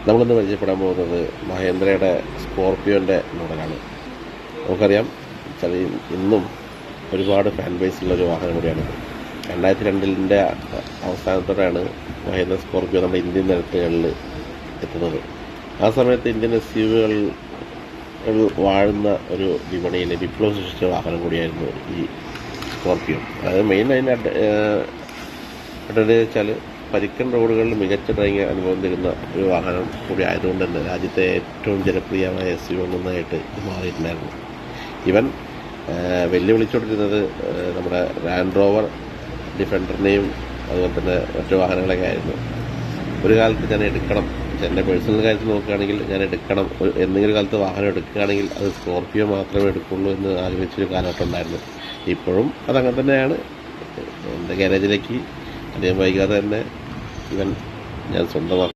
നമ്മളിന്ന് പരിചയപ്പെടാൻ പോകുന്നത് മഹേന്ദ്രയുടെ സ്കോർപിയോൻ്റെ മോഡലാണ്. നമുക്കറിയാം ഇന്നും ഒരുപാട് ഫാൻ ബേസുള്ളൊരു വാഹനം കൂടിയാണിത്. 2002 അവസാനത്തോടെയാണ് മഹേന്ദ്ര സ്കോർപിയോ നമ്മുടെ ഇന്ത്യൻ നിരത്തുകളിൽ എത്തുന്നത്. ആ സമയത്ത് ഇന്ത്യൻ SUV-കൾ വാഴുന്ന ഒരു വിപണിയിൽ വിപ്ലവം സൃഷ്ടിച്ച വാഹനം കൂടിയായിരുന്നു ഈ സ്കോർപിയോ. അതായത് മെയിൻ അതിൻ്റെ അഡ്വാൻറ്റേജ് വെച്ചാൽ പരിക്കൻ റോഡുകളിൽ മികച്ച ഡ്രൈവിംഗ് അനുഭവം തരുന്ന ഒരു വാഹനം കൂടി ആയതുകൊണ്ട് തന്നെ രാജ്യത്തെ ഏറ്റവും ജനപ്രിയമായ SUV ഒന്നായിട്ട് ഇത് മാറിയിട്ടുണ്ടായിരുന്നു. ഇവൻ വെല്ലുവിളിച്ചുകൊണ്ടിരുന്നത് നമ്മുടെ ലാൻഡ് റോവർ ഡിഫൻഡറിനെയും അതുപോലെ തന്നെ മറ്റു വാഹനങ്ങളൊക്കെ ആയിരുന്നു. ഒരു കാലത്ത് ഞാൻ എടുക്കണം, എൻ്റെ പേഴ്സണൽ കാര്യത്തിൽ നോക്കുകയാണെങ്കിൽ ഞാൻ എടുക്കണം, എന്തെങ്കിലും കാലത്ത് വാഹനം എടുക്കുകയാണെങ്കിൽ അത് സ്കോർപിയോ മാത്രമേ എടുക്കുള്ളൂ എന്ന് ആഗ്രഹിച്ചൊരു കാലഘട്ടം ഉണ്ടായിരുന്നു. ഇപ്പോഴും അതങ്ങനെ തന്നെയാണ്. എൻ്റെ ഗാരേജിലേക്ക് അധികം വൈകാതെ തന്നെ ഞാൻ സ്വന്തമാക്കും.